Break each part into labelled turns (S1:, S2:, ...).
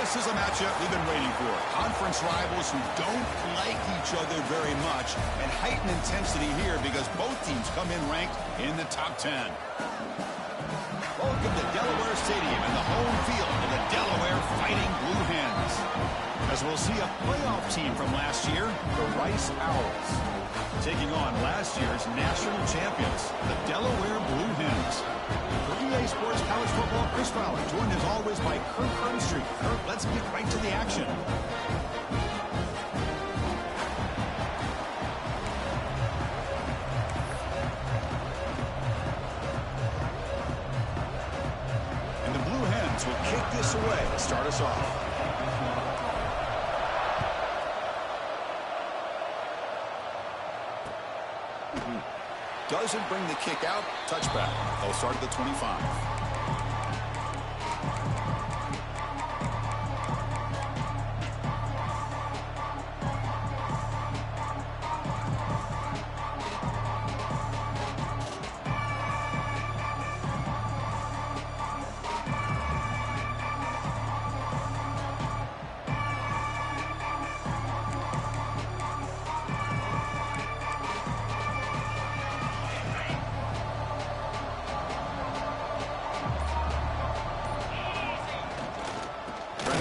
S1: This is a matchup we've been waiting for. Conference rivals who don't like each other very much, and heightened intensity here because both teams come in ranked in the top 10. Welcome to Delaware Stadium and the home field of the Delaware Fighting Blue Hens. As we'll see a playoff team from last year, the Rice Owls, taking on last year's national champions, the Delaware Blue Hens. For EA Sports College Football, Chris Fowler, joined as always by Kirk Herbstreit. Kirk, let's get right to the action. And the Blue Hens will kick this away to start us off. Doesn't bring the kick out. Touchback. They'll start at the 25.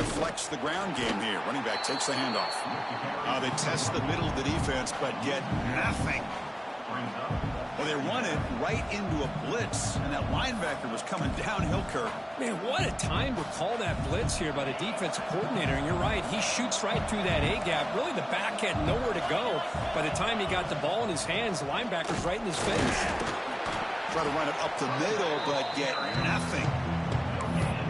S1: Flex the ground game here. Running back takes the handoff. They test the middle of the defense, but get nothing. Well, they run it right into a blitz, and that linebacker was coming downhill, Kirk.
S2: Man, what a time to call that blitz here by the defensive coordinator. And you're right, he shoots right through that A-gap. Really, the back had nowhere to go. By the time he got the ball in his hands, the linebacker's right in his face.
S1: Try to run it up the middle, but get nothing.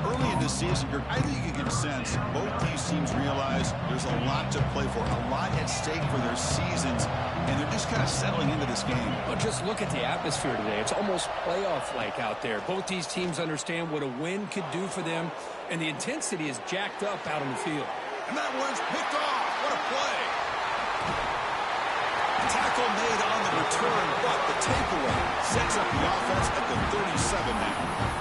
S1: Early in the season, I think you can sense both these teams realize there's a lot to play for, a lot at stake for their seasons, and they're just kind of settling into this game.
S2: Well, just look at the atmosphere today. It's almost playoff-like out there. Both these teams understand what a win could do for them, and the intensity is jacked up out on the field.
S1: And that one's picked off. What a play. Tackle made on the return, but the takeaway sets up the offense at the 37 now.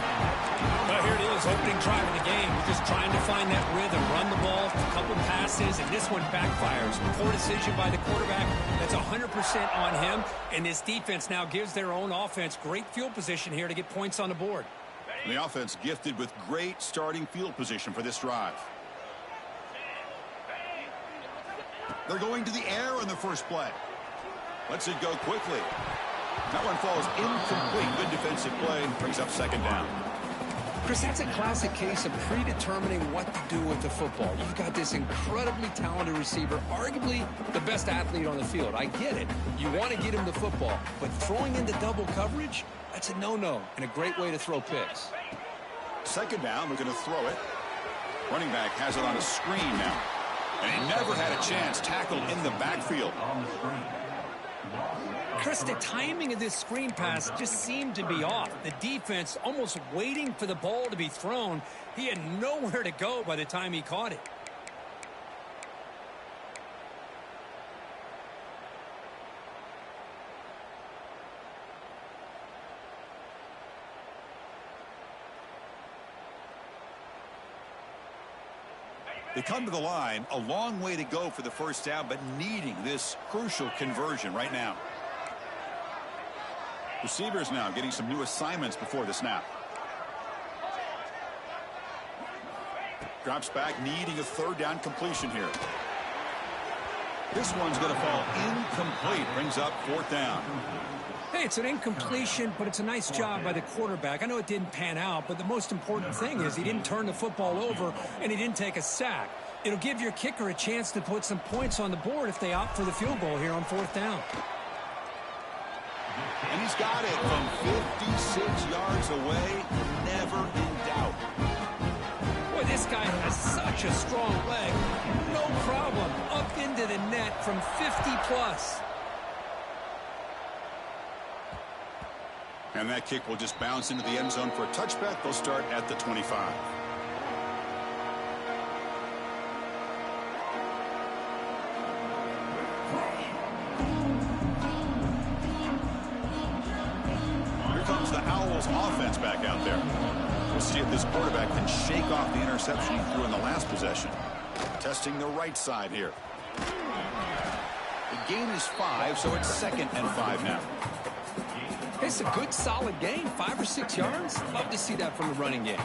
S2: Well, here it is, opening drive of the game. We're just trying to find that rhythm, run the ball, a couple passes, and this one backfires. Poor decision by the quarterback. That's 100% on him, and this defense now gives their own offense great field position here to get points on the board.
S1: The offense gifted with great starting field position for this drive. They're going to the air on the first play. Lets it go quickly. That one falls incomplete. Good defensive play. Brings up second down.
S2: Chris, that's a classic case of predetermining what to do with the football. You've got this incredibly talented receiver, arguably the best athlete on the field. I get it. You want to get him the football, but throwing into double coverage, that's a no-no and a great way to throw picks.
S1: Second down, we're going to throw it. Running back has it on a screen now. And he never had a chance tackled in the backfield.
S2: Chris, the timing of this screen pass just seemed to be off. The defense almost waiting for the ball to be thrown. He had nowhere to go by the time he caught it.
S1: They come to the line, a long way to go for the first down, but needing this crucial conversion right now. Receivers now getting some new assignments before the snap. Drops back, needing a third down completion here. This one's going to fall incomplete. Brings up fourth down.
S2: Hey, it's an incompletion, but it's a nice job by the quarterback. I know it didn't pan out, but the most important thing is he didn't turn the football over and he didn't take a sack. It'll give your kicker a chance to put some points on the board if they opt for the field goal here on fourth down.
S1: And he's got it from 56 yards away, never in doubt.
S2: Boy, this guy has such a strong leg. No problem. Up into the net from 50-plus.
S1: And that kick will just bounce into the end zone for a touchback. They'll start at the 25. Here comes the Owls offense back out there. We'll see if this quarterback can shake off the interception he threw in the last possession. Testing the right side here. The gain is 5, so it's 2nd and 5 now.
S2: It's a good, solid gain, 5 or 6 yards. Love to see that from the running game.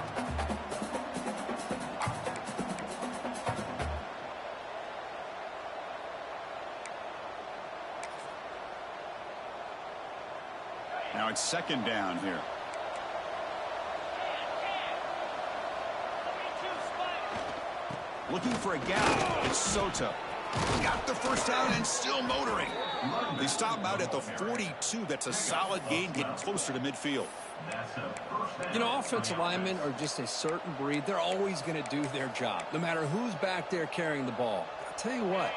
S1: Now it's 2nd down here. Looking for a gap. It's Soto. Got the first down and still motoring. They stop out at the 42. That's a solid gain, getting closer to midfield.
S2: You know, offensive linemen are just a certain breed. They're always going to do their job, no matter who's back there carrying the ball. I'll tell you what,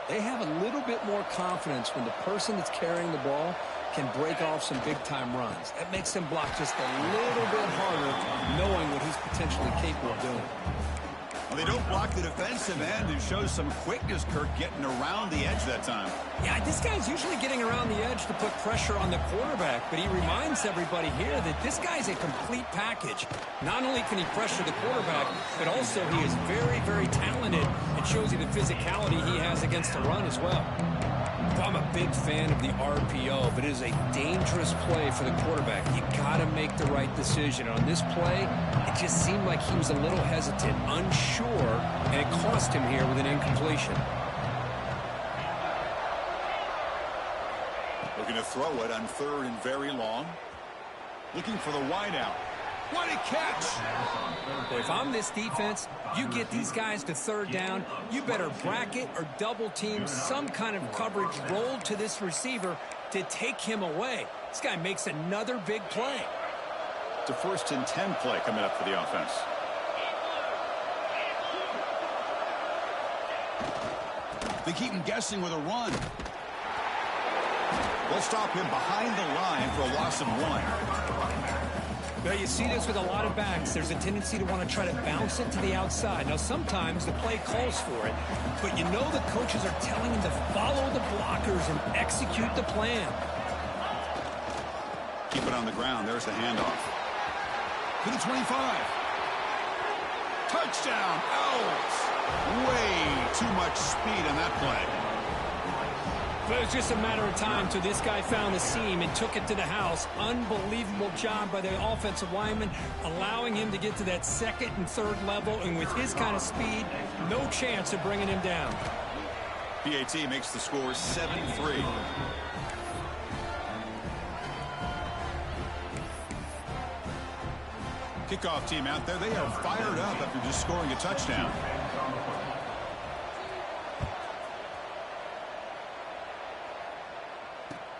S2: they have a little bit more confidence when the person that's carrying the ball can break off some big-time runs. That makes them block just a little bit harder, knowing what he's potentially capable of doing.
S1: Well, they don't block the defensive end and shows some quickness, Kirk, getting around the edge that time.
S2: Yeah, this guy's usually getting around the edge to put pressure on the quarterback, but he reminds everybody here that this guy's a complete package. Not only can he pressure the quarterback, but also he is very, very talented and shows you the physicality he has against the run as well. I'm a big fan of the RPO, but it is a dangerous play for the quarterback. You got to make the right decision. On this play, it just seemed like he was a little hesitant, unsure, and it cost him here with an incompletion.
S1: Looking to throw it on 3rd and very long. Looking for the wideout. What a catch!
S2: Boy, if I'm this defense, you get these guys to 3rd down, you better bracket or double team some kind of coverage roll to this receiver to take him away. This guy makes another big play.
S1: It's a 1st and 10 play coming up for the offense. They keep him guessing with a run. They'll stop him behind the line for a loss of 1.
S2: Well, you see this with a lot of backs. There's a tendency to want to try to bounce it to the outside. Now, sometimes the play calls for it, but you know the coaches are telling him to follow the blockers and execute the plan.
S1: Keep it on the ground. There's the handoff. To the 25. Touchdown, Owls. Way too much speed on that play.
S2: But it was just a matter of time till this guy found the seam and took it to the house. Unbelievable job by the offensive lineman, allowing him to get to that 2nd and 3rd level. And with his kind of speed, no chance of bringing him down.
S1: PAT makes the score 7-3. Kickoff team out there. They are fired up after just scoring a touchdown.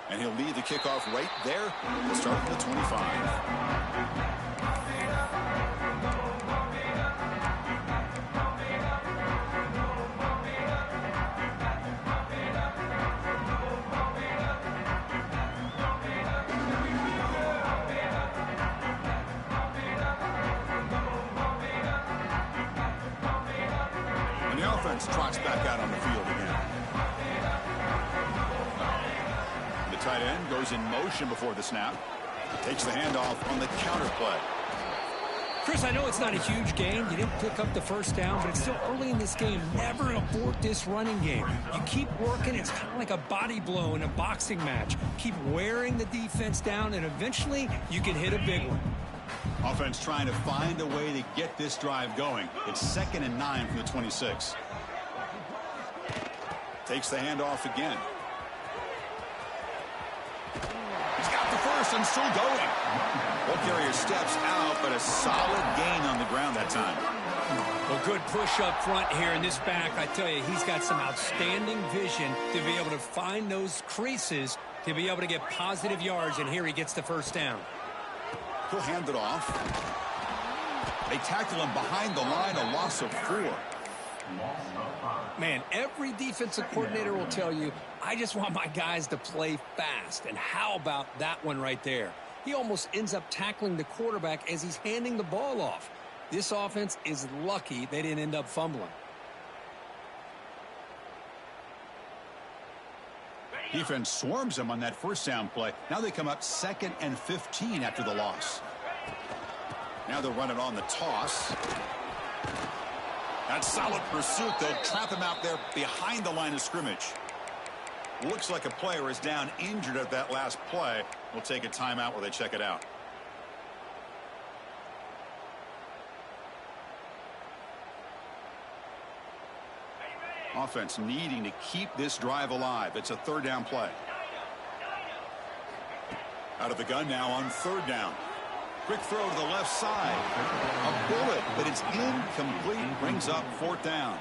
S1: And he'll lead the kickoff right there. We'll start from the 25. And the offense trots back out on the field again. Tight end goes in motion before the snap. Takes the handoff on the counter play.
S2: Chris, I know it's not a huge gain. You didn't pick up the first down, but it's still early in this game. Never abort this running game. You keep working. It's kind of like a body blow in a boxing match. Keep wearing the defense down, and eventually you can hit a big one.
S1: Offense trying to find a way to get this drive going. It's 2nd and 9 from the 26. Takes the handoff again. He's got the first and still going. Ball carrier steps out, but a solid gain on the ground that time.
S2: Well, good push up front here in this back. I tell you, he's got some outstanding vision to be able to find those creases to be able to get positive yards, and here he gets the first down.
S1: He'll hand it off. They tackle him behind the line, a loss of 4.
S2: Man, every defensive coordinator will tell you, I just want my guys to play fast. And how about that one right there? He almost ends up tackling the quarterback as he's handing the ball off. This offense is lucky they didn't end up fumbling.
S1: Defense swarms him on that first down play. Now they come up 2nd and 15 after the loss. Now they'll run it on the toss. That's solid pursuit. They'll trap him out there behind the line of scrimmage. Looks like a player is down injured at that last play. We'll take a timeout while they check it out. Offense needing to keep this drive alive. It's a third down play. Out of the gun now on third down. Quick throw to the left side. A bullet, but it's incomplete. Brings up fourth down.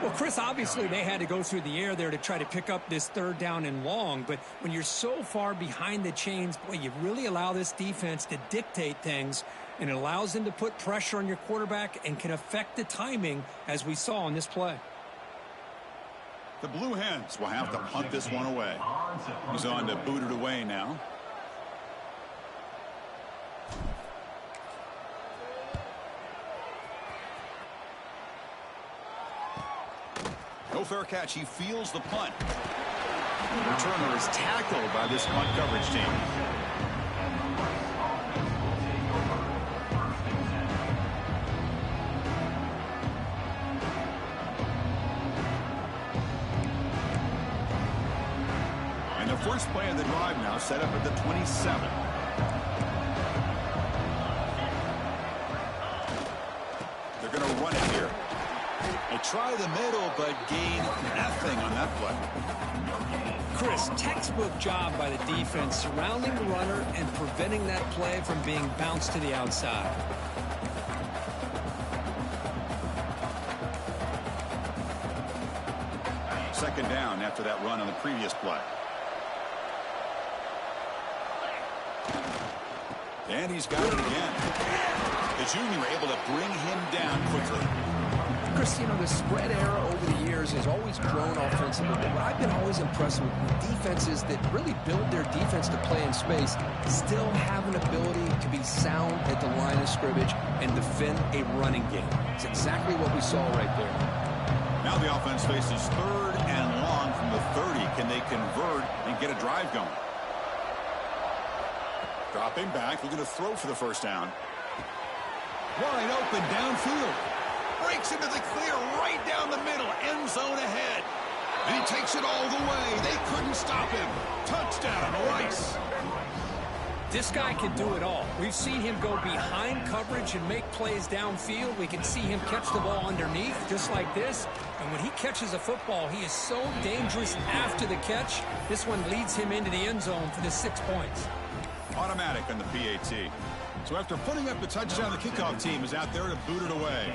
S3: Well, Chris, obviously they had to go through the air there to try to pick up this third down and long. But when you're so far behind the chains, boy, you really allow this defense to dictate things. And it allows them to put pressure on your quarterback and can affect the timing, as we saw on this play.
S1: The Blue Hens will have to punt this one away. He's on to boot it away now. No fair catch. He feels the punt. The returner is tackled by this punt coverage team. And the first play of the drive now set up at the 27. They're going to run it here. They try the middle, but gain nothing on that play.
S3: Chris, textbook job by the defense surrounding the runner and preventing that play from being bounced to the outside.
S1: Second down after that run on the previous play. And he's got it again. The junior able to bring him down quickly.
S2: Chris, you know, the spread era over the years has always grown offensively, but what I've been always impressed with defenses that really build their defense to play in space still have an ability to be sound at the line of scrimmage and defend a running game. It's exactly what we saw right there.
S1: Now the offense faces third and long from the 30. Can they convert and get a drive going? Dropping back, looking to throw for the first down. Wide open downfield. Breaks into the clear right down the middle. End zone ahead. And he takes it all the way. They couldn't stop him. Touchdown, Rice.
S3: This guy can do it all. We've seen him go behind coverage and make plays downfield. We can see him catch the ball underneath, just like this. And when he catches a football, he is so dangerous after the catch. This one leads him into the end zone for the 6 points.
S1: Automatic on the PAT. So after putting up the touchdown, the kickoff team is out there to boot it away.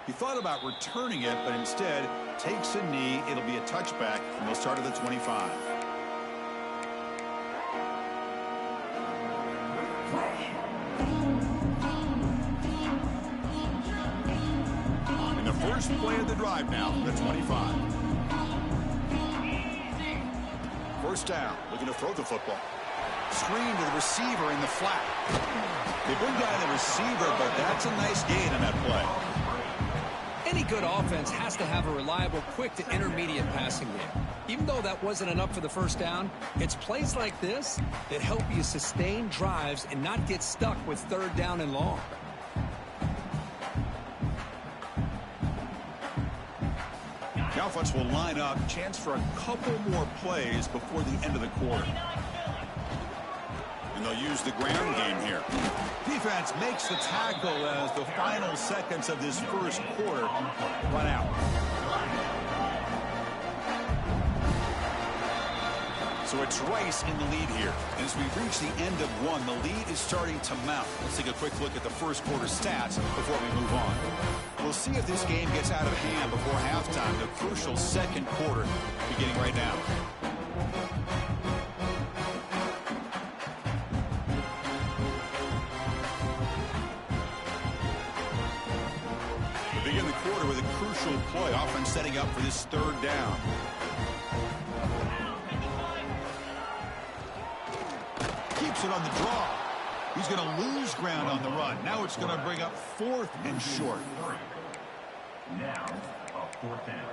S1: He thought about returning it, but instead takes a knee. It'll be a touchback, and they'll start at the 25. And the first play of the drive now from the 25. First down, looking to throw the football. Screen to the receiver in the flat. They bring down the receiver, but that's a nice gain on that play.
S3: Any good offense has to have a reliable, quick to intermediate passing game. Even though that wasn't enough for the first down, it's plays like this that help you sustain drives and not get stuck with third down and long.
S1: The offense will line up. Chance for a couple more plays before the end of the quarter. And they'll use the ground game here. Defense makes the tackle as the final seconds of this first quarter run out. So it's Rice in the lead here. And as we reach the end of one, the lead is starting to mount. Let's take a quick look at the first quarter stats before we move on. We'll see if this game gets out of hand before halftime. The crucial second quarter beginning right now. We begin the quarter with a crucial play, offense setting up for this third down. Keeps it on the draw. He's going to lose ground on the run. Now it's going to bring up fourth and short.
S4: Now, a fourth down.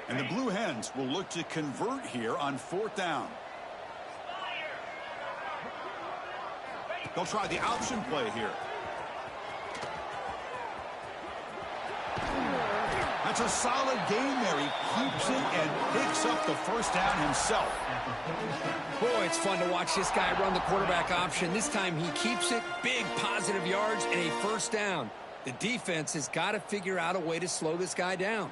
S1: And the Blue Hens will look to convert here on 4th down. They'll try the option play here. That's a solid game there. He keeps it and picks up the 1st down himself.
S3: Boy, it's fun to watch this guy run the quarterback option. This time he keeps it, big positive yards, and a 1st down. The defense has got to figure out a way to slow this guy down.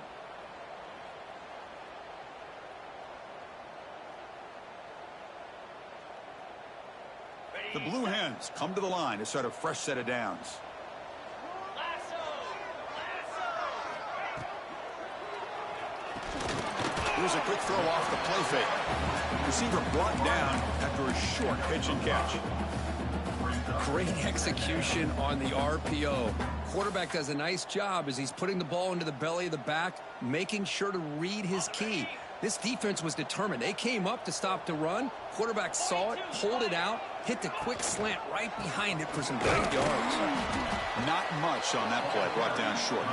S1: The Blue Hens come to the line to start a fresh set of downs. Here's a quick throw off the play fake. Receiver brought down after a short pitch and catch.
S2: Great execution on the RPO. Quarterback does a nice job as he's putting the ball into the belly of the back, making sure to read his key. This defense was determined. They came up to stop the run. Quarterback saw it, pulled it out, hit the quick slant right behind it for some great yards.
S1: Not much on that play, brought down short.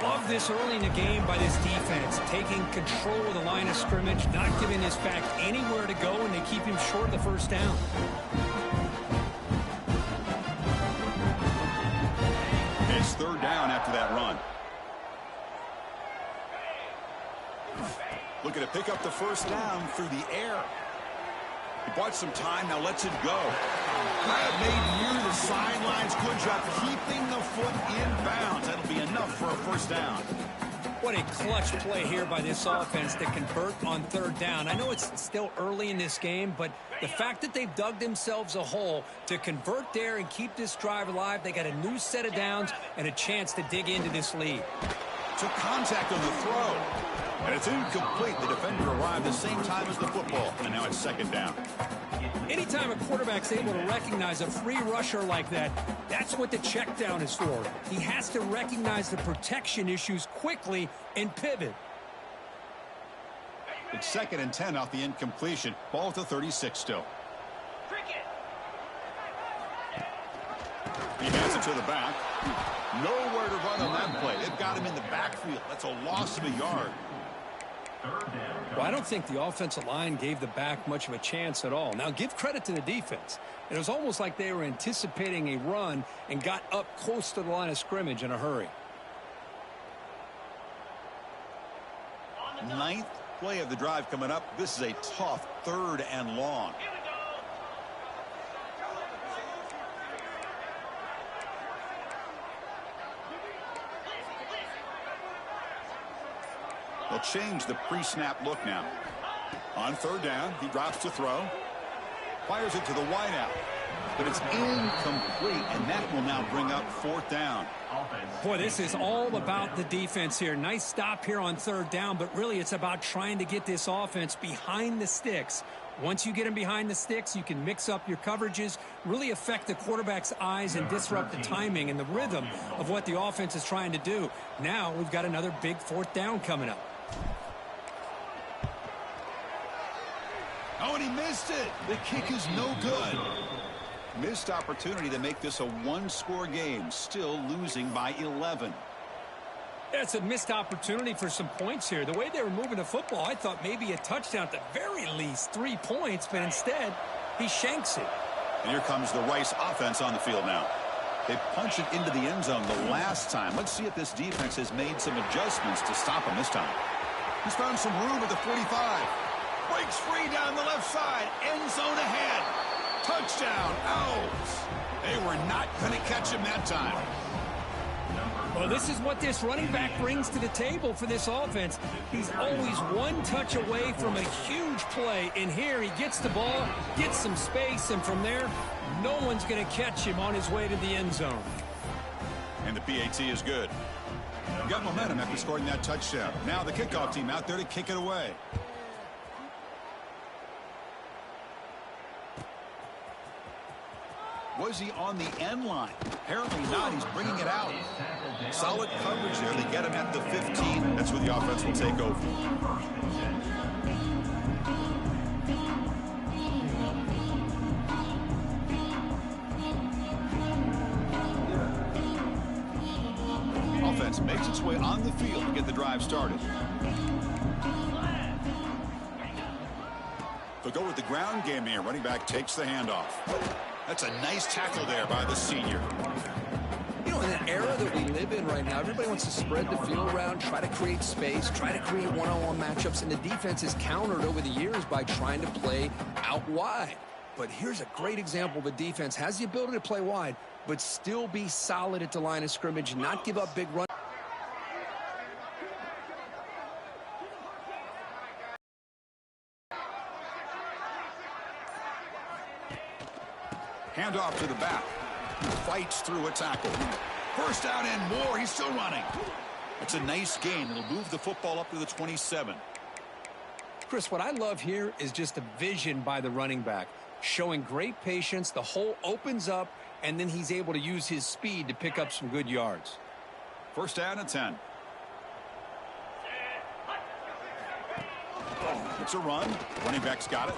S3: Love this early in the game by this defense, taking control of the line of scrimmage, not giving this back anywhere to go, and they keep him short of the 1st down.
S1: It's 3rd down after that run. Looking to pick up the 1st down through the air. He bought some time, now lets it go. Grab made near the sidelines. Good job keeping the foot in bounds. That'll be enough for a 1st down.
S3: What a clutch play here by this offense to convert on 3rd down. I know it's still early in this game, but the fact that they've dug themselves a hole to convert there and keep this drive alive, they got a new set of downs and a chance to dig into this lead.
S1: Took contact on the throw. And it's incomplete. The defender arrived the same time as the football. And now it's 2nd down.
S3: Anytime a quarterback's able to recognize a free rusher like that, that's what the check down is for. He has to recognize the protection issues quickly and pivot.
S1: It's 2nd and 10 off the incompletion. Ball at the 36 still. He hands it to the back. Nowhere to run on that play. They've got him in the backfield. That's a loss of a yard.
S2: Well, I don't think the offensive line gave the back much of a chance at all. Now, give credit to the defense. It was almost like they were anticipating a run and got up close to the line of scrimmage in a hurry.
S1: 9th play of the drive coming up. This is a tough 3rd and long. They'll change the pre-snap look now. On 3rd down, he drops to throw. Fires it to the wideout. But it's incomplete, and that will now bring up 4th down.
S3: Boy, this is all about the defense here. Nice stop here on 3rd down, but really it's about trying to get this offense behind the sticks. Once you get them behind the sticks, you can mix up your coverages, really affect the quarterback's eyes and disrupt the timing and the rhythm of what the offense is trying to do. Now we've got another big 4th down coming up.
S1: Oh, and he missed it. The kick is no good. Missed opportunity to make this a 1-score game. Still losing by 11.
S3: It's a missed opportunity for some points here. The way they were moving the football, I thought maybe a touchdown at the very least, 3 points, but instead he shanks it.
S1: And here comes the Rice offense on the field now. They punched it into the end zone the last time. Let's see if this defense has made some adjustments to stop him this time. He's found some room at the 45. Breaks free down the left side. End zone ahead. Touchdown, Owls. They were not going to catch him that time.
S3: Well, this is what this running back brings to the table for this offense. He's always one touch away from a huge play. And here he gets the ball, gets some space, and from there, no one's going to catch him on his way to the end zone.
S1: And the PAT is good. Got momentum after scoring that touchdown. Now the kickoff team out there to kick it away. Was he on the end line? Apparently not. He's bringing it out. Solid coverage there. They get him at the 15. That's where the offense will take over. Offense makes its way on the field to get the drive started. They'll go with the ground game here. Running back takes the handoff. That's a nice tackle there by the senior.
S2: You know, in the era that we live in right now, everybody wants to spread the field around, try to create space, try to create one-on-one matchups, and the defense is countered over the years by trying to play out wide. But here's a great example of a defense has the ability to play wide, but still be solid at the line of scrimmage, not give up big runs.
S1: Handoff to the back. Fights through a tackle. First down and more. He's still running. It's a nice gain. It'll move the football up to the 27.
S2: Chris, what I love here is just the vision by the running back. Showing great patience. The hole opens up, and then he's able to use his speed to pick up some good yards.
S1: First down and 10. It's a run. Running back's got it.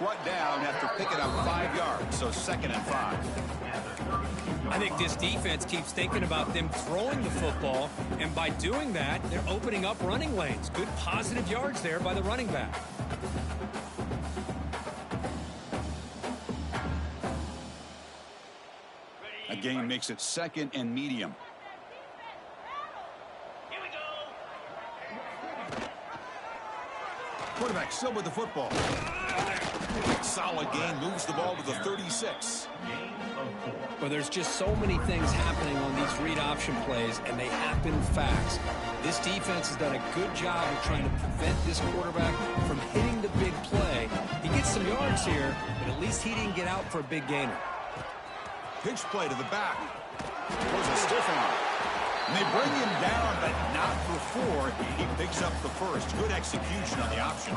S1: Brought down after picking up 5 yards, so 2nd and 5.
S3: I think this defense keeps thinking about them throwing the football, and by doing that, they're opening up running lanes. Good positive yards there by the running back.
S1: A gain makes it 2nd and medium. Quarterback still with the football. Solid gain, moves the ball to the 36.
S2: Well, there's just so many things happening on these read option plays, and they happen fast. This defense has done a good job of trying to prevent this quarterback from hitting the big play. He gets some yards here, but at least he didn't get out for a big gainer.
S1: Pitch play to the back. Throws a stiff arm. And they bring him down, but not for 4. He picks up the first. Good execution on the option.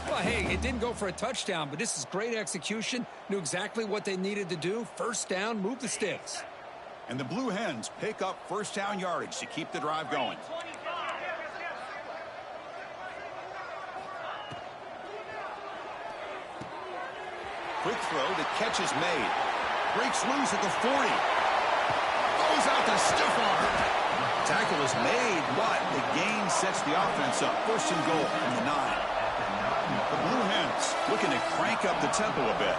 S2: Well, hey, it didn't go for a touchdown, but this is great execution. Knew exactly what they needed to do. First down, move the sticks.
S1: And the Blue Hens pick up first down yardage to keep the drive going. Quick throw, the catch is made. Breaks loose at the 40. Goes out to stiff arm. Tackle is made, but the gain sets the offense up. First and goal from the 9. The Blue Hens looking to crank up the tempo a bit.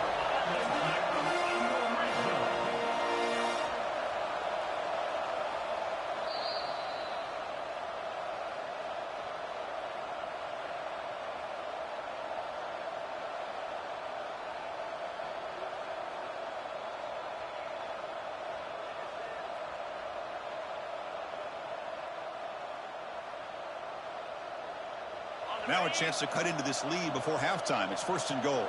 S1: Now a chance to cut into this lead before halftime. It's first and goal.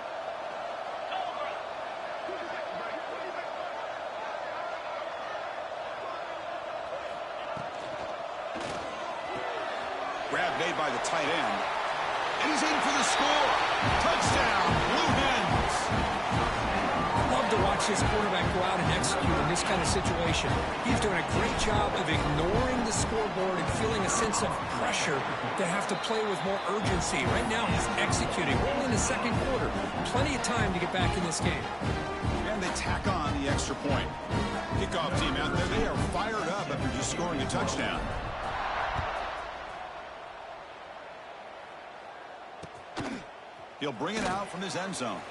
S1: Grab made by the tight end. And he's in for the score. Touchdown, Blue Hens.
S3: Love to watch this quarterback go out and execute in this kind of situation. He's doing a great job of ignoring the scoreboard and feeling a sense of pressure to have to play with more urgency. Right now he's executing. We're only in the second quarter. Plenty of time to get back in this game.
S1: And they tack on the extra point. Kickoff team out there. They are fired up after just scoring a touchdown. He'll bring it out from his end zone.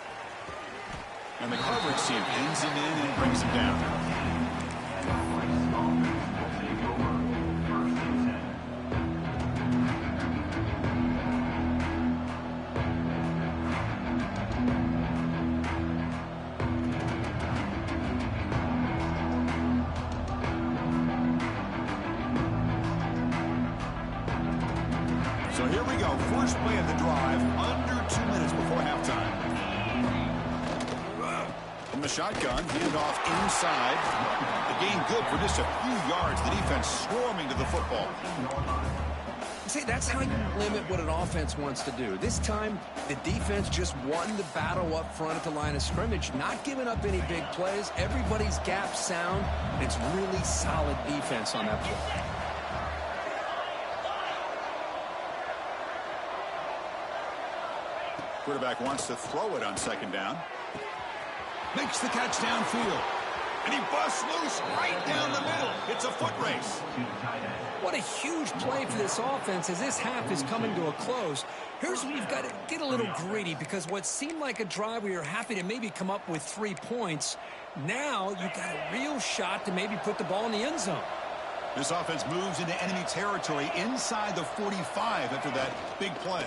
S1: And the coverage team pins him in and brings him down. So here we go. First play of the drive, under 2 minutes before halftime. From the shotgun, handoff inside. The gain good for just a few yards. The defense swarming to the football.
S2: See, that's how you limit what an offense wants to do. This time, the defense just won the battle up front at the line of scrimmage, not giving up any big plays. Everybody's gap sound. It's really solid defense on that play.
S1: Quarterback wants to throw it on second down. Makes the catch downfield. And he busts loose right down the middle. It's a foot race.
S3: What a huge play for this offense as this half is coming to a close. Here's where you've got to get a little gritty, because what seemed like a drive where you're happy to maybe come up with 3 points, now you've got a real shot to maybe put the ball in the end zone.
S1: This offense moves into enemy territory inside the 45 after that big play.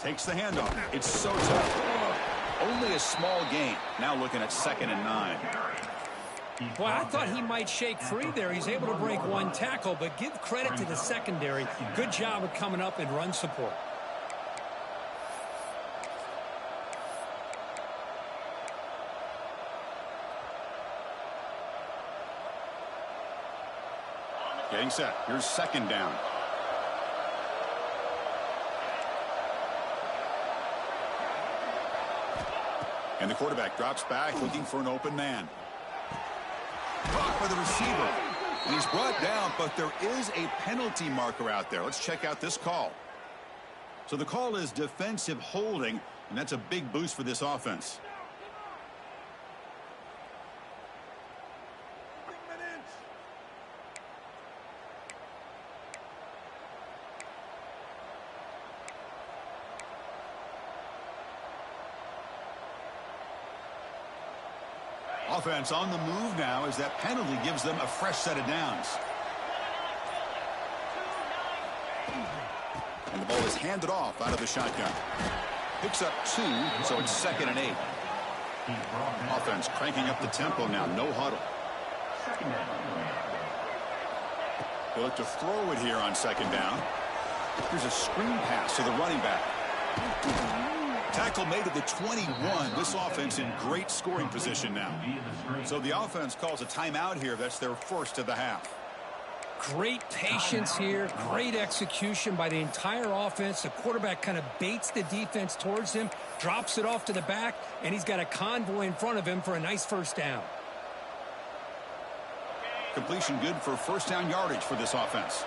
S1: Takes the handoff. It's so tough. Only a small gain. Now looking at 2nd and 9.
S3: Boy, I thought he might shake free there. He's able to break 1 tackle, but give credit to the secondary. Good job of coming up and run support.
S1: Getting set. Here's 2nd down. And the quarterback drops back looking for an open man. Caught by the receiver. And he's brought down, but there is a penalty marker out there. Let's check out this call. So the call is defensive holding, and that's a big boost for this offense. Offense on the move now as that penalty gives them a fresh set of downs. And the ball is handed off out of the shotgun. Picks up 2, so it's 2nd and 8. Offense cranking up the tempo now. No huddle. They look to throw it here on 2nd down. Here's a screen pass to the running back. Tackle made at the 21. This offense in great scoring position now. So the offense calls a timeout here. That's their first of the half.
S3: Great patience here. Great execution by the entire offense. The quarterback kind of baits the defense towards him, drops it off to the back, and he's got a convoy in front of him for a nice 1st down.
S1: Completion good for 1st down yardage for this offense.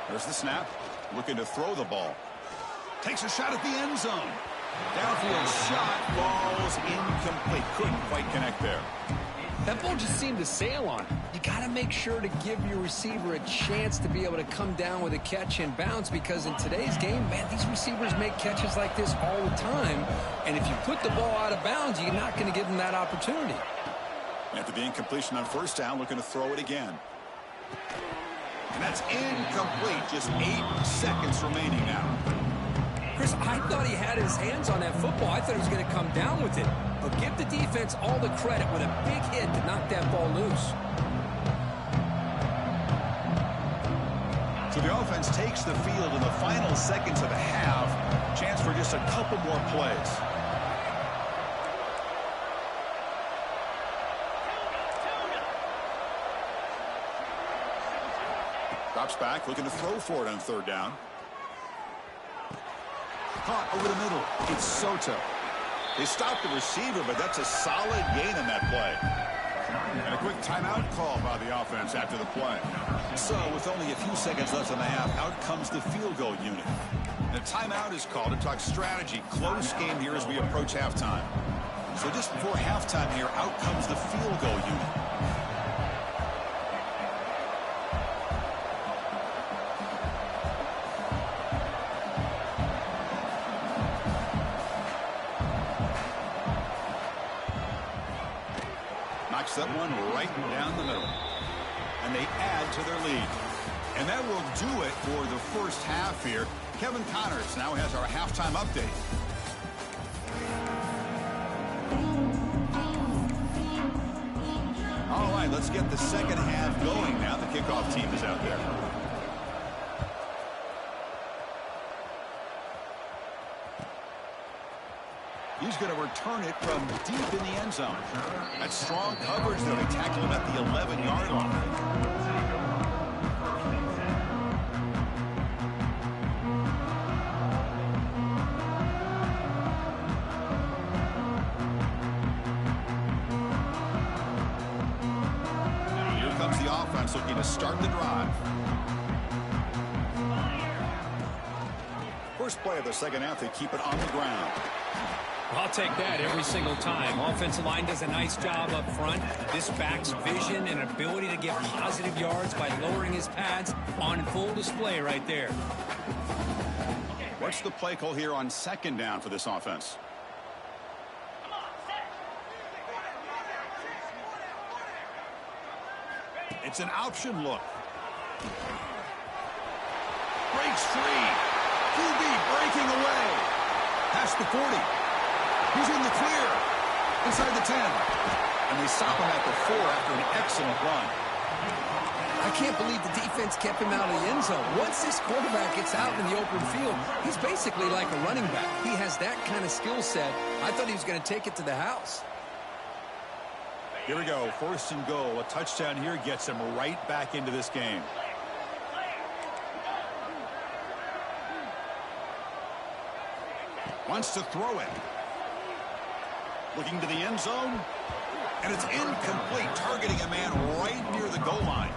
S1: There's the snap. Looking to throw the ball. Takes a shot at the end zone. Downfield shot. Ball's incomplete. Couldn't quite connect there.
S3: That ball just seemed to sail on him. You got to make sure to give your receiver a chance to be able to come down with a catch and bounce, because in today's game, man, these receivers make catches like this all the time. And if you put the ball out of bounds, you're not going to give them that opportunity.
S1: After the incompletion on 1st down, looking to throw it again. And that's incomplete. Just 8 seconds remaining now.
S3: Chris, I thought he had his hands on that football. I thought he was going to come down with it. But give the defense all the credit with a big hit to knock that ball loose.
S1: So the offense takes the field in the final seconds of the half. Chance for just a couple more plays. Drops back, looking to throw for it on 3rd down. Caught over the middle. It's Soto. They stopped the receiver, but that's a solid gain on that play. And a quick timeout call by the offense after the play. So with only a few seconds left in the half, out comes the field goal unit. And a timeout is called to talk strategy. Close game here as we approach halftime. So just before halftime here, out comes the field goal unit. Knocks that one right down the middle. And they add to their lead. And that will do it for the first half here. Kevin Connors now has our halftime update. All right, let's get the second half going now. The kickoff team is out there. He's going to return it from deep in the end zone. That's strong coverage, though. They tackle him at the 11-yard line. Here comes the offense looking to start the drive. First play of the second half, they keep it on the ground.
S3: I'll take that every single time. Offensive line does a nice job up front. This back's vision and ability to get positive yards by lowering his pads on full display right there.
S1: What's the play call here on second down for this offense? It's an option look. Breaks free. QB breaking away. Past the 40. He's in the clear. Inside the 10. And they stop him at the 4 after an excellent run.
S2: I can't believe the defense kept him out of the end zone. Once this quarterback gets out in the open field, he's basically like a running back. He has that kind of skill set. I thought he was going to take it to the house.
S1: Here we go. First and goal. A touchdown here gets him right back into this game. Wants to throw it. Looking to the end zone. And it's incomplete, targeting a man right near the goal line.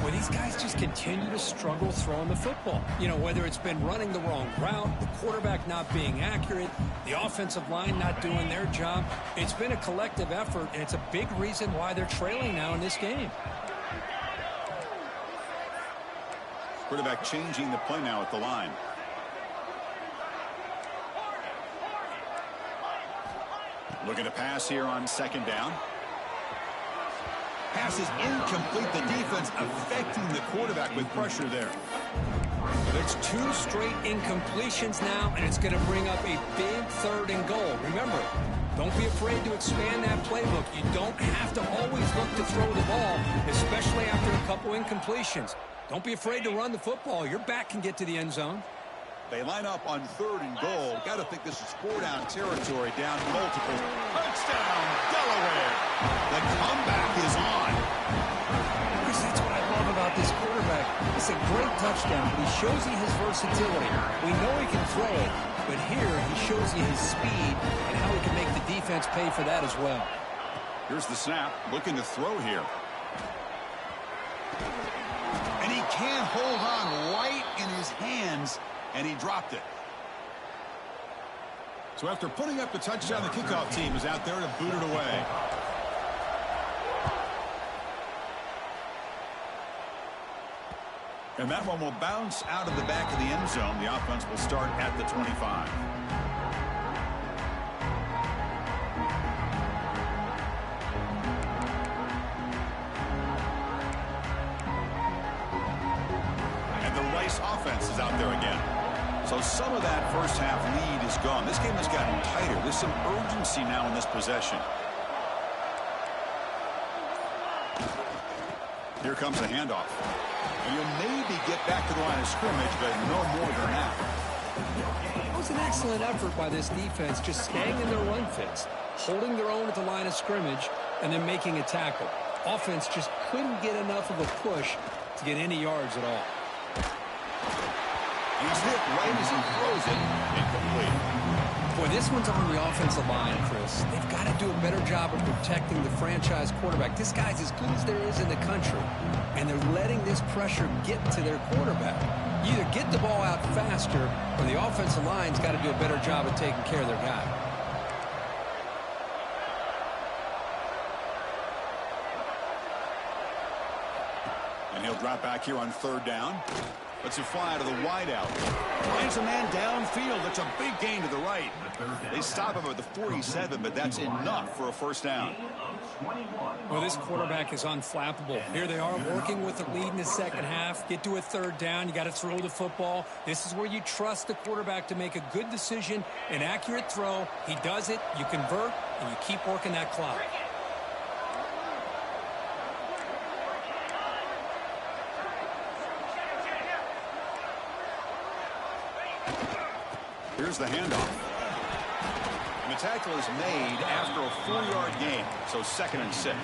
S3: Well, these guys just continue to struggle throwing the football. You know, whether it's been running the wrong route, the quarterback not being accurate, the offensive line not doing their job. It's been a collective effort, and it's a big reason why they're trailing now in this game.
S1: Quarterback changing the play now at the line. Looking to pass here on second down. Pass is incomplete. The defense affecting the quarterback with pressure there.
S3: There's 2 straight incompletions now, and it's going to bring up a big 3rd and goal. Remember, don't be afraid to expand that playbook. You don't have to always look to throw the ball, especially after a couple incompletions. Don't be afraid to run the football. Your back can get to the end zone.
S1: They line up on 3rd and goal. Got to think this is 4-down territory, down multiple. Touchdown, Delaware. The comeback is on.
S2: Chris, that's what I love about this quarterback. It's a great touchdown, but he shows you his versatility. We know he can throw it, but here he shows you his speed and how he can make the defense pay for that as well.
S1: Here's the snap. Looking to throw here. And he can't hold on right in his hands. And he dropped it. So after putting up the touchdown, the kickoff team is out there to boot it away. And that one will bounce out of the back of the end zone. The offense will start at the 25. And the Rice offense is out there again. So some of that first half lead is gone. This game has gotten tighter. There's some urgency now in this possession. Here comes a handoff. And you'll maybe get back to the line of scrimmage, but no more than that.
S3: It was an excellent effort by this defense, just staying in their run fits, holding their own at the line of scrimmage, and then making a tackle. Offense just couldn't get enough of a push to get any yards at all.
S1: He's hit right as he throws it. Incomplete.
S3: Boy, this one's on the offensive line, Chris. They've got to do a better job of protecting the franchise quarterback. This guy's as good as there is in the country, and they're letting this pressure get to their quarterback. You either get the ball out faster, or the offensive line's got to do a better job of taking care of their guy.
S1: And he'll drop back here on 3rd down. Lets it fly to the wideout. Finds a man downfield. That's a big gain to the right. They stop him at the 47, but that's enough for a first down.
S3: Well, this quarterback is unflappable. Here they are working with the lead in the second half. Get to a 3rd down. You got to throw the football. This is where you trust the quarterback to make a good decision, an accurate throw. He does it. You convert, and you keep working that clock.
S1: Here's the handoff. And the tackle is made after a 4-yard gain, so 2nd and 6.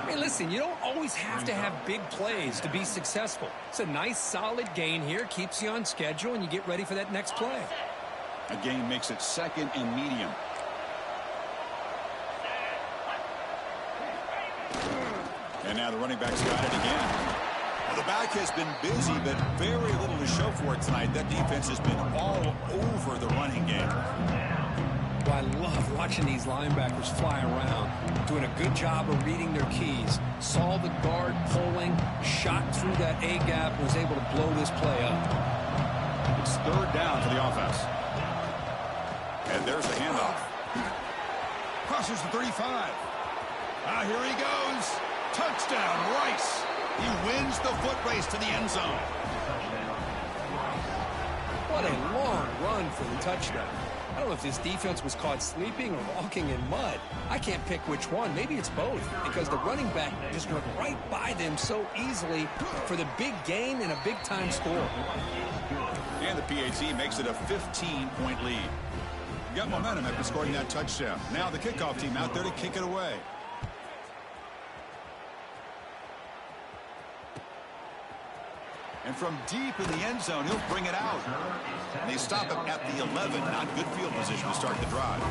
S3: Hey, listen, you don't always have to have big plays to be successful. It's a nice, solid gain here, keeps you on schedule, and you get ready for that next play.
S1: A gain makes it 2nd and medium. And now the running back's got it again. Well, the back has been busy, but very little to show for it tonight. That defense has been all over the running game.
S3: Well, I love watching these linebackers fly around, doing a good job of reading their keys. Saw the guard pulling, shot through that A-gap, was able to blow this play up.
S1: It's third down for the offense. And there's the handoff. Crosses the 35. Here he goes. Touchdown, Rice. He wins the foot race to the end zone.
S3: What a long run for the touchdown. I don't know if this defense was caught sleeping or walking in mud. I can't pick which one. Maybe it's both, because the running back just went right by them so easily for the big gain and a big-time score.
S1: And the PAT makes it a 15-point lead. Got momentum after scoring that touchdown. Now the kickoff team out there to kick it away. And from deep in the end zone, he'll bring it out. They stop him at the 11. Not good field position to start the drive.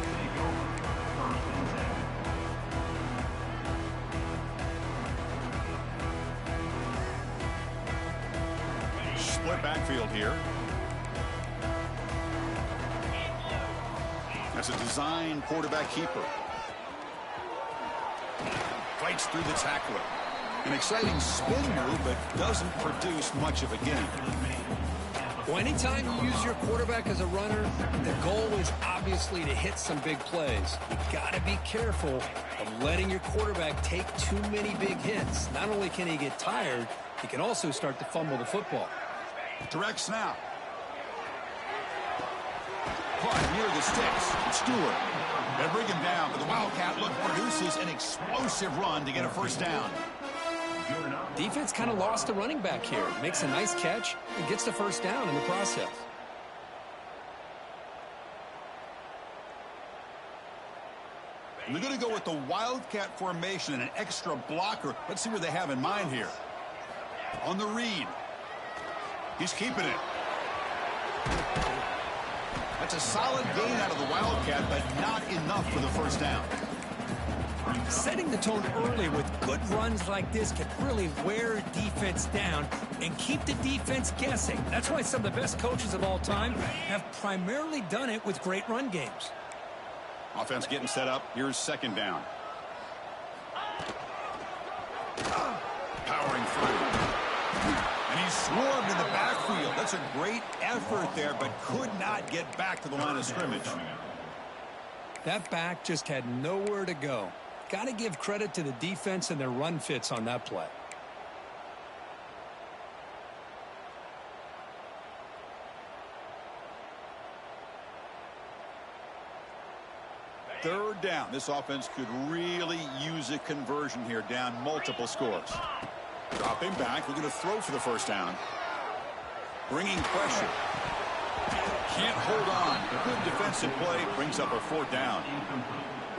S1: Split backfield here. That's a design quarterback keeper. Fights through the tackler. An exciting spin move, but doesn't produce much of a gain.
S3: Well, anytime you use your quarterback as a runner, the goal is obviously to hit some big plays. You got to be careful of letting your quarterback take too many big hits. Not only can he get tired, he can also start to fumble the football.
S1: Direct snap. Caught near the sticks. It's Stewart. They bring him down, but the Wildcat produces an explosive run to get a first down.
S3: Defense kind of lost a running back here. Makes a nice catch and gets the first down in the process.
S1: They're going to go with the Wildcat formation and an extra blocker. Let's see what they have in mind here. On the read. He's keeping it. That's a solid gain out of the Wildcat, but not enough for the first down.
S3: Setting the tone early with good runs like this can really wear a defense down and keep the defense guessing. That's why some of the best coaches of all time have primarily done it with great run games.
S1: Offense getting set up. Here's second down. Powering through. And he's swarmed in the backfield. That's a great effort there, but could not get back to the line of scrimmage.
S3: That back just had nowhere to go. Got to give credit to the defense and their run fits on that play.
S1: Third down. This offense could really use a conversion here, down multiple scores. Dropping back, looking to throw for the first down. Bringing pressure. Can't hold on. Good defensive play, brings up a fourth down.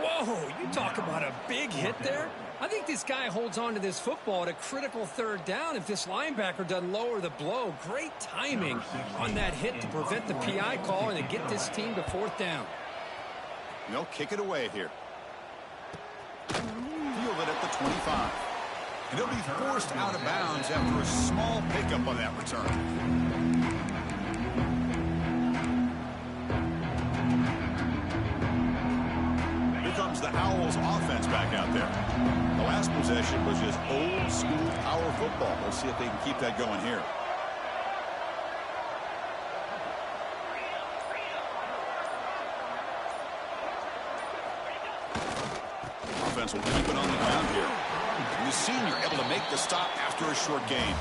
S3: Whoa, you talk about a big hit there. I think this guy holds on to this football at a critical third down if this linebacker doesn't lower the blow. Great timing on that hit to prevent the PI call and to get this team to fourth down.
S1: They'll kick it away here. Field it at the 25. And they'll be forced out of bounds after a small pickup on that return. Comes the Owls offense back out there. The last possession was just old school power football. We'll see if they can keep that going here. Offense will keep it on the ground here. And the senior able to make the stop after a short gain.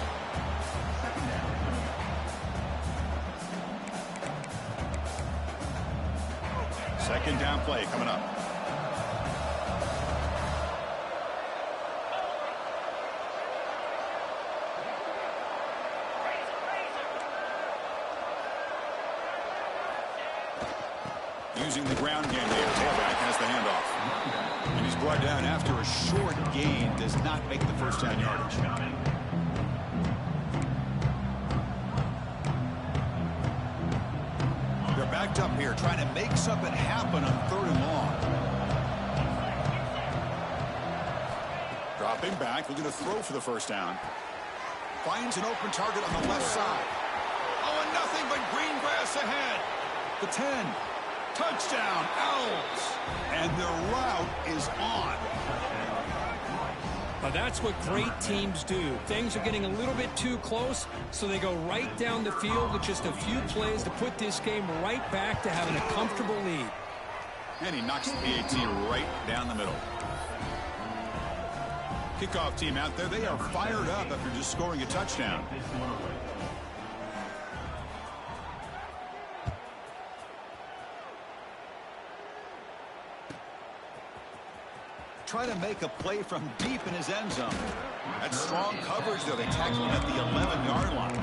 S1: Second down play coming up. Using the ground game there. Tailback has the handoff. And he's brought down after a short gain. Does not make the first down yardage. They're backed up here trying to make something happen on third and long. Dropping back. Looking to throw for the first down. Finds an open target on the left side. Oh, and nothing but green grass ahead. The 10. Touchdown, Owls. And their route is on.
S3: Now that's what great teams do. Things are getting a little bit too close, so they go right down the field with just a few plays to put this game right back to having a comfortable lead.
S1: And he knocks the PAT right down the middle. Kickoff team out there, they are fired up after just scoring a touchdown. Try to make a play from deep in his end zone. That's strong coverage, though. They tackle him at the 11-yard line.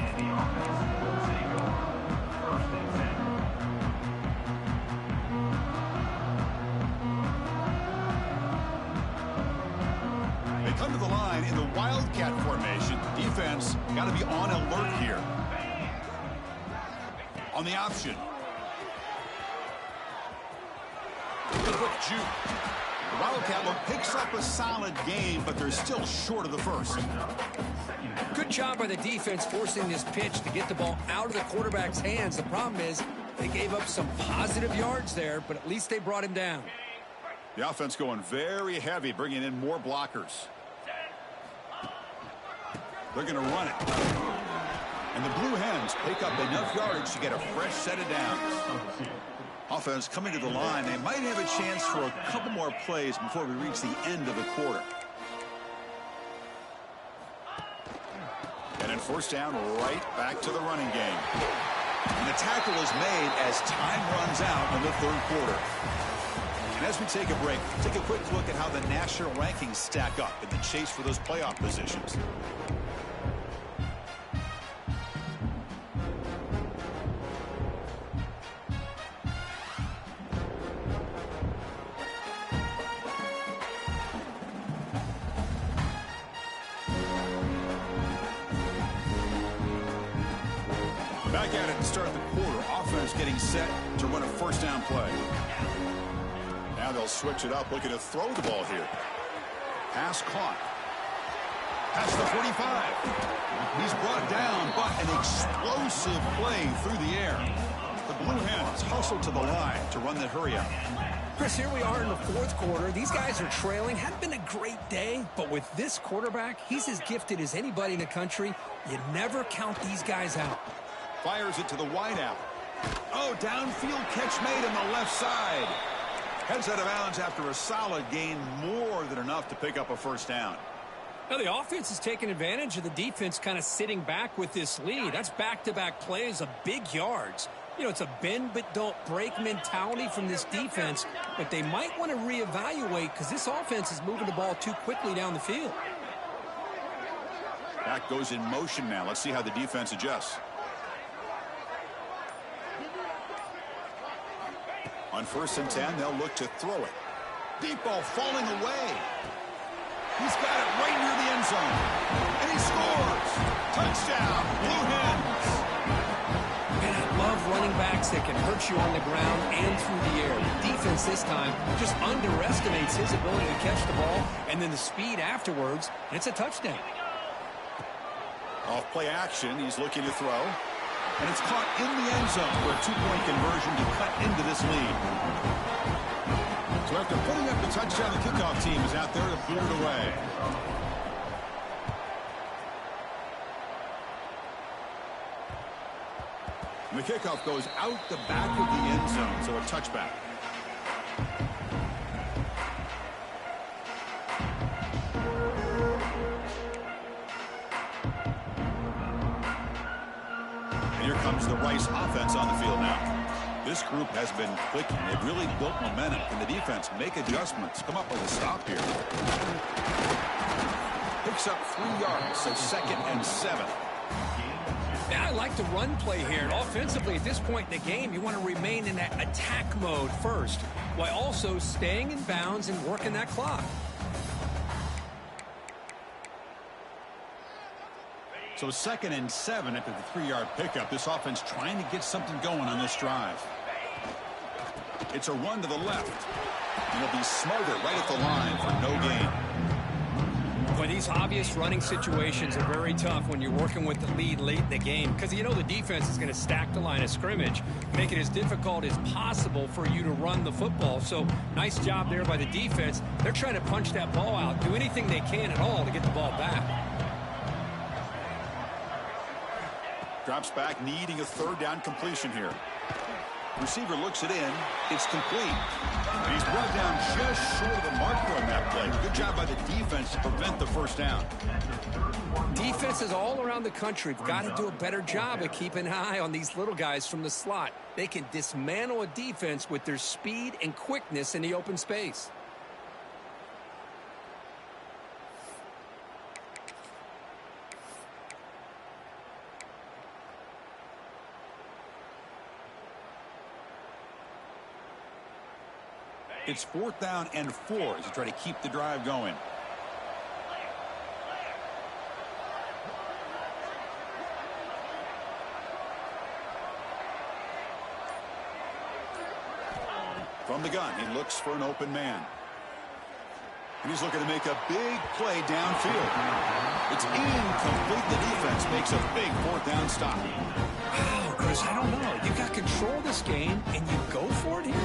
S1: They come to the line in the Wildcat formation. Defense got to be on alert here. On the option. Good quick juke. The Wildcat look picks up a solid game, but they're still short of the first.
S3: Good job by the defense forcing this pitch to get the ball out of the quarterback's hands. The problem is they gave up some positive yards there, but at least they brought him down.
S1: The offense going very heavy, bringing in more blockers. They're going to run it. And the Blue Hens pick up enough yardage to get a fresh set of downs. Offense coming to the line. They might have a chance for a couple more plays before we reach the end of the quarter. And then first down, right back to the running game. And the tackle is made as time runs out in the third quarter. And as we take a break, take a quick look at how the national rankings stack up in the chase for those playoff positions. Back at it to start the quarter. Offense getting set to run a first down play. Now they'll switch it up, looking to throw the ball here. Pass caught. Past the 45. He's brought down, but an explosive play through the air. The Blue Hens hustle to the line to run the hurry up.
S3: Chris, here we are in the fourth quarter. These guys are trailing. Hadn't been a great day, but with this quarterback, he's as gifted as anybody in the country. You never count these guys out.
S1: Fires it to the wideout. Oh, downfield catch made on the left side. Heads out of bounds after a solid gain, more than enough to pick up a first down.
S3: Now the offense is taking advantage of the defense kind of sitting back with this lead. That's back-to-back plays of big yards. You know, it's a bend but don't break mentality from this defense, but they might want to reevaluate because this offense is moving the ball too quickly down the field.
S1: Back goes in motion now. Let's see how the defense adjusts. On 1st and 10, they'll look to throw it. Deep ball falling away. He's got it right near the end zone. And he scores. Touchdown, Blue Hens.
S3: And I love running backs that can hurt you on the ground and through the air. The defense this time just underestimates his ability to catch the ball and then the speed afterwards, and it's a touchdown.
S1: Off play action, he's looking to throw. And it's caught in the end zone for a two-point conversion to cut into this lead. So after putting up the touchdown, the kickoff team is out there to put it away. And the kickoff goes out the back of the end zone, so a touchback. Here comes the Rice offense on the field now. This group has been clicking. They've really built momentum. Can the defense make adjustments? Come up with a stop here. Picks up 3 yards, so 2nd and 7.
S3: Now, I like the run play here. And offensively, at this point in the game, you want to remain in that attack mode first, while also staying in bounds and working that clock.
S1: So 2nd and 7 after the 3-yard pickup. This offense trying to get something going on this drive. It's a run to the left. And it'll be Smarter right at the line for no gain.
S3: Boy, these obvious running situations are very tough when you're working with the lead late in the game because you know the defense is going to stack the line of scrimmage, make it as difficult as possible for you to run the football. So nice job there by the defense. They're trying to punch that ball out, do anything they can at all to get the ball back.
S1: Drops back, needing a third down completion here. Receiver looks it in. It's complete. And he's brought down just short of the marker on that play. Good job by the defense to prevent the first down.
S2: Defenses all around the country have got to do a better job of keeping an eye on these little guys from the slot. They can dismantle a defense with their speed and quickness in the open space.
S1: It's 4th down and 4 as you try to keep the drive going. From the gun, he looks for an open man. And he's looking to make a big play downfield. It's incomplete. The defense makes a big 4th down stop.
S2: Wow, Chris, I don't know. You got control of this game, and you go for it here?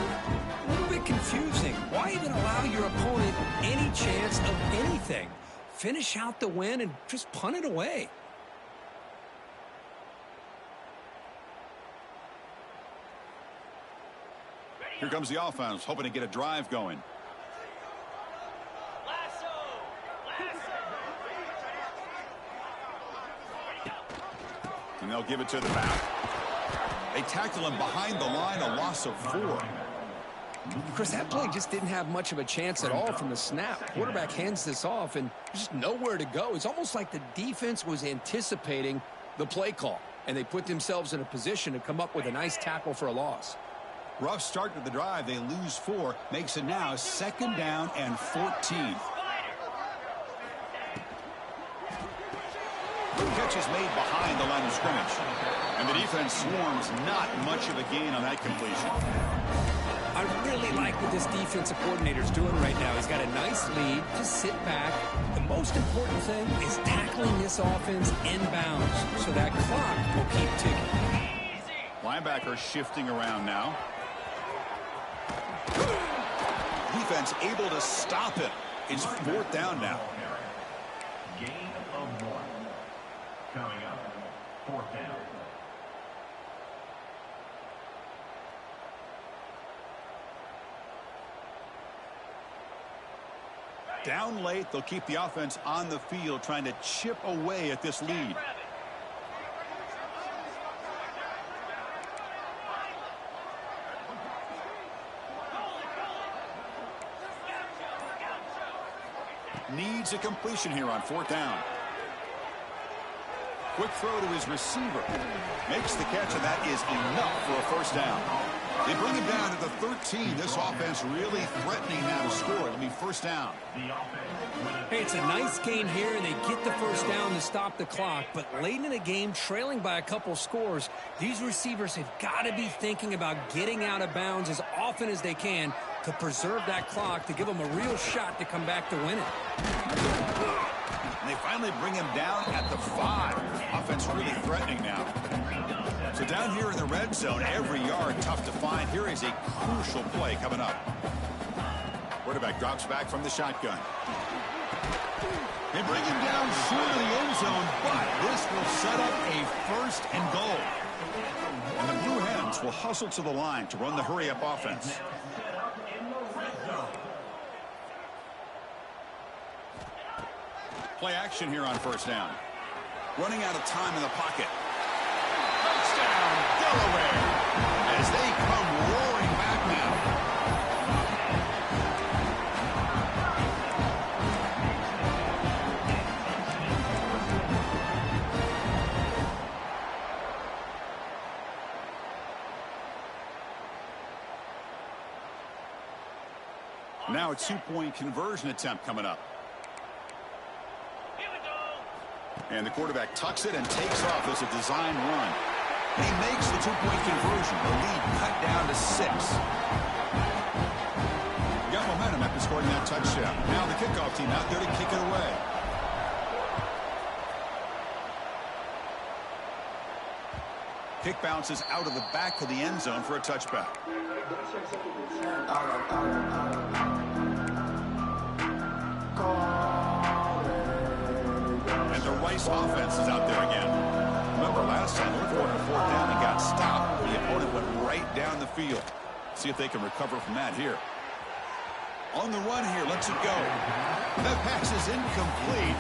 S2: A little bit confusing. Why even allow your opponent any chance of anything? Finish out the win and just punt it away.
S1: Here comes the offense, hoping to get a drive going. And they'll give it to the back. They tackle him behind the line, a loss of 4.
S2: Chris, that play just didn't have much of a chance at all from the snap. Quarterback hands this off, and there's just nowhere to go. It's almost like the defense was anticipating the play call, and they put themselves in a position to come up with a nice tackle for a loss.
S1: Rough start to the drive. They lose 4. Makes it now 2nd down and 14. Catch is made behind the line of scrimmage. And the defense swarms, not much of a gain on that completion.
S2: I really like what this defensive coordinator is doing right now. He's got a nice lead. Just sit back. The most important thing is tackling this offense inbounds so that clock will keep ticking.
S1: Linebacker shifting around now. Defense able to stop it. It's 4th down now.
S4: Gain of 1. Coming up, 4th down.
S1: Down late, they'll keep the offense on the field trying to chip away at this lead. Needs a completion here on 4th down. Quick throw to his receiver. Makes the catch, and that is enough for a first down. They bring him down to the 13. This offense really threatening now to score. It'll be first down.
S2: Hey, it's a nice game here, and they get the first down to stop the clock. But late in the game, trailing by a couple scores, these receivers have got to be thinking about getting out of bounds as often as they can to preserve that clock, to give them a real shot to come back to win it.
S1: And they finally bring him down at the 5. Offense really threatening now. So down here in the red zone, every yard tough to find. Here is a crucial play coming up. Quarterback drops back from the shotgun. They bring him down short of the end zone, but this will set up a 1st and goal. And the Blue Hens will hustle to the line to run the hurry-up offense. Play action here on first down. Running out of time in the pocket. Touchdown, Delaware, as they come roaring back now. Now a 2-point conversion attempt coming up. And the quarterback tucks it and takes off as a design run. He makes the 2-point conversion. The lead cut down to 6. Got momentum after scoring that touchdown. Now the kickoff team out there to kick it away. Kick bounces out of the back of the end zone for a touchback. And the Rice offense is out there again. Remember last time they were going for 4th down and got stopped. The opponent went right down the field. See if they can recover from that here. On the run here, lets it go. That pass is incomplete.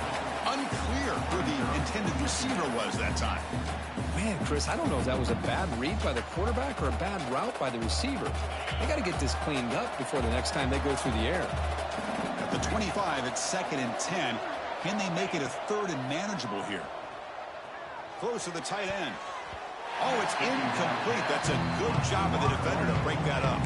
S1: Unclear who the intended receiver was that time.
S2: Man, Chris, I don't know if that was a bad read by the quarterback or a bad route by the receiver. They got to get this cleaned up before the next time they go through the air.
S1: At the 25, it's 2nd and 10. Can they make it a 3rd and manageable here? Close to the tight end. Oh, it's incomplete. That's a good job of the defender to break that up.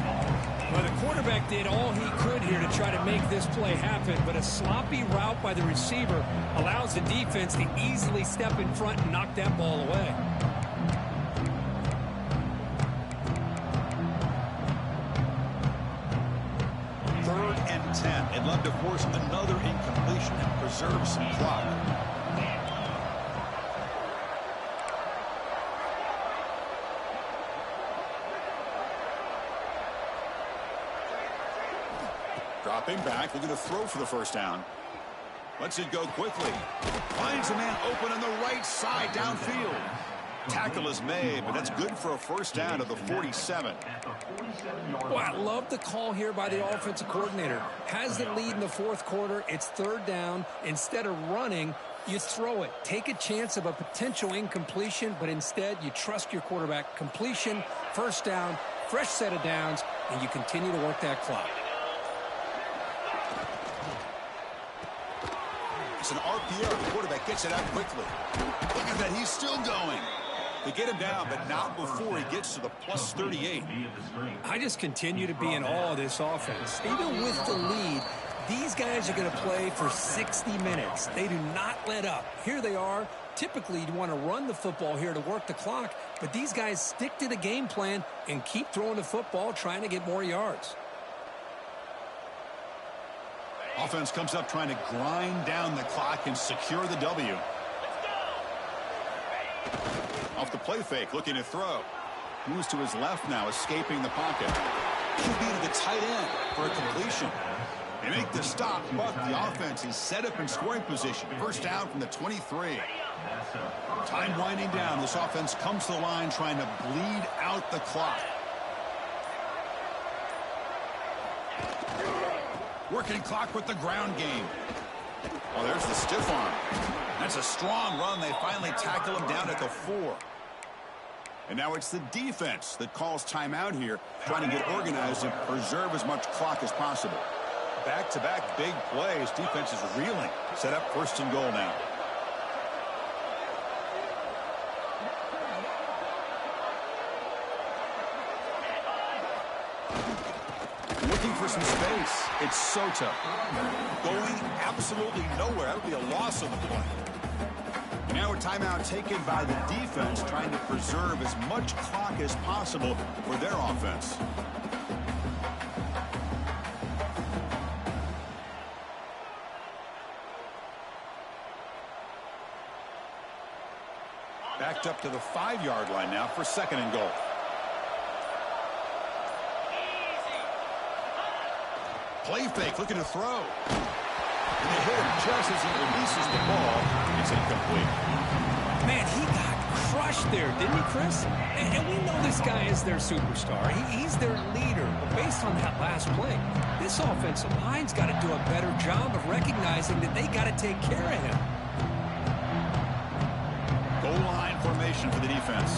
S3: Well, the quarterback did all he could here to try to make this play happen, but a sloppy route by the receiver allows the defense to easily step in front and knock that ball away.
S1: Third and 10. They'd love to force another incompletion and preserve some clock. Dropping back, looking to throw for the 1st down. Lets it go quickly. Finds a man open on the right side downfield. Tackle is made, but that's good for a 1st down to the 47.
S3: Well, I love the call here by the offensive coordinator. Has the lead in the 4th quarter. It's 3rd down. Instead of running, you throw it. Take a chance of a potential incompletion, but instead you trust your quarterback. Completion, 1st down, fresh set of downs, and you continue to work that clock.
S1: It's an RPO. The quarterback gets it out quickly. Look at that. He's still going. They get him down, but not before he gets to the plus 38.
S3: I just continue to be in awe of this offense. Even with the lead, these guys are going to play for 60 minutes. They do not let up. Here they are. Typically, you want to run the football here to work the clock, but these guys stick to the game plan and keep throwing the football, trying to get more yards.
S1: Offense comes up trying to grind down the clock and secure the W. Off the play fake, looking to throw. Moves to his left now, escaping the pocket. Could be to the tight end for a completion. They make the stop, but the offense is set up in scoring position. 1st down from the 23. Time winding down. This offense comes to the line trying to bleed out the clock. Working clock with the ground game. Oh, there's the stiff arm. That's a strong run. They finally tackle him down at the 4. And now it's the defense that calls timeout here, trying to get organized and preserve as much clock as possible. Back-to-back big plays. Defense is reeling. Set up 1st and goal now. Looking for some space. It's Soto. Going absolutely nowhere. That would be a loss on the play. Now a timeout taken by the defense, trying to preserve as much clock as possible for their offense. Backed up to the 5-yard line now for 2nd and goal. Play fake, looking to throw. And they hit him just as he releases the ball. It's incomplete.
S3: Man, he got crushed there, didn't he, Chris? And we know this guy is their superstar. He's their leader. But based on that last play, this offensive line's got to do a better job of recognizing that they got to take care of him.
S1: Goal line formation for the defense.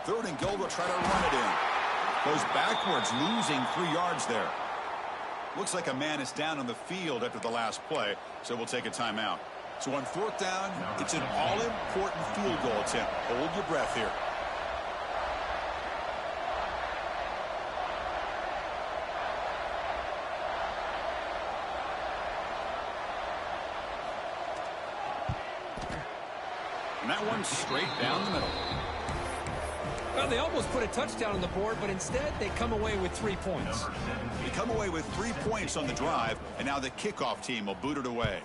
S1: Third and goal, they'll try to run it in. Goes backwards, losing 3 yards there. Looks like a man is down on the field after the last play, so we'll take a timeout. So on 4th down, it's an all-important field goal attempt. Hold your breath here. And that one's straight down the middle.
S3: Well, they almost put a touchdown on the board, but instead they come away with 3 points.
S1: They come away with 3 points on the drive, and now the kickoff team will boot it away.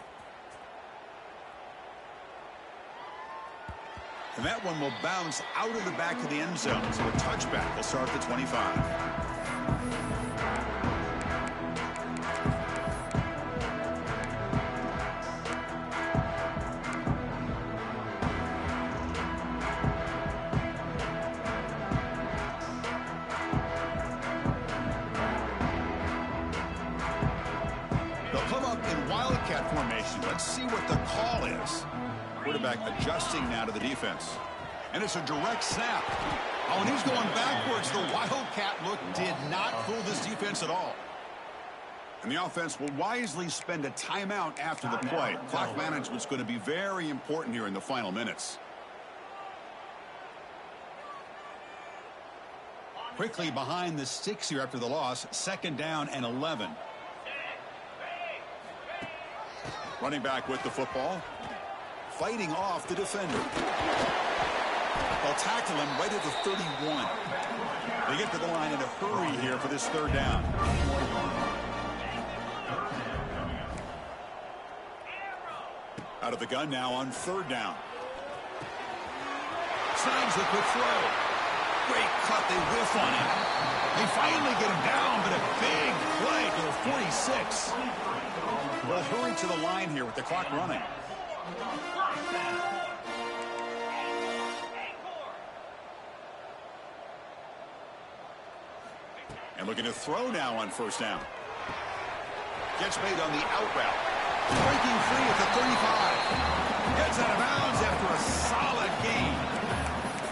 S1: And that one will bounce out of the back of the end zone. So a touchback will start at the 25. Formation. Let's see what the call is. Quarterback adjusting now to the defense. And it's a direct snap. Oh, and he's going backwards. The Wildcat look did not fool this defense at all. And the offense will wisely spend a timeout after the play. Clock management's going to be very important here in the final minutes. Quickly behind the sticks here after the loss. 2nd down and 11. Running back with the football. Fighting off the defender. They'll tackle him right at the 31. They get to the line in a hurry here for this 3rd down. Out of the gun now on 3rd down. Snags the quick throw. Great cut. They whiff on him. They finally get him down, but a big play to the 46. We'll hurry to the line here with the clock running. And looking to throw now on 1st down. Gets made on the out route. Breaking free at the 35. Gets out of bounds after a solid gain.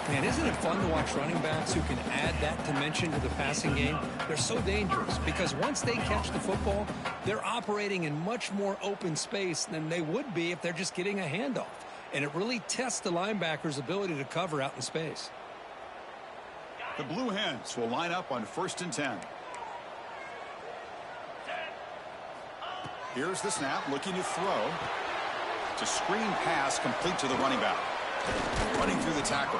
S3: Man, isn't it fun to watch running backs who can add that dimension to the passing game? They're so dangerous because once they catch the football, they're operating in much more open space than they would be if they're just getting a handoff. And it really tests the linebacker's ability to cover out in space.
S1: The Blue Hens will line up on 1st and 10. Here's the snap, looking to throw. It's a screen pass complete to the running back. Running through the tackle.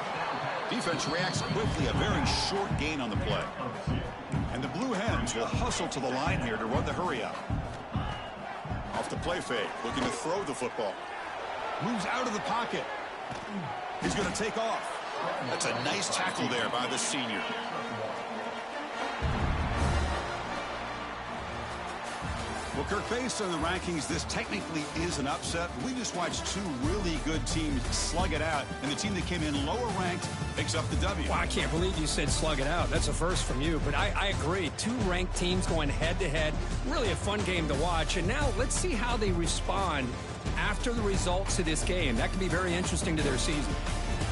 S1: Defense reacts quickly, a very short gain on the play. And the Blue Hens will hustle to the line here to run the hurry up. Off the play fake, looking to throw the football. Moves out of the pocket. He's going to take off. That's a nice tackle there by the senior. Well, Kirk, based on the rankings, this technically is an upset. We just watched 2 really good teams slug it out, and the team that came in lower ranked picks up the W.
S3: Well, I can't believe you said slug it out. That's a first from you, but I agree. 2 ranked teams going head-to-head. Really a fun game to watch. And now let's see how they respond after the results of this game. That could be very interesting to their season.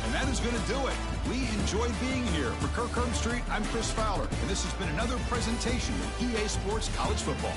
S1: And that is going to do it. We enjoyed being here. For Kirk Herbstreit, I'm Chris Fowler, and this has been another presentation of EA Sports College Football.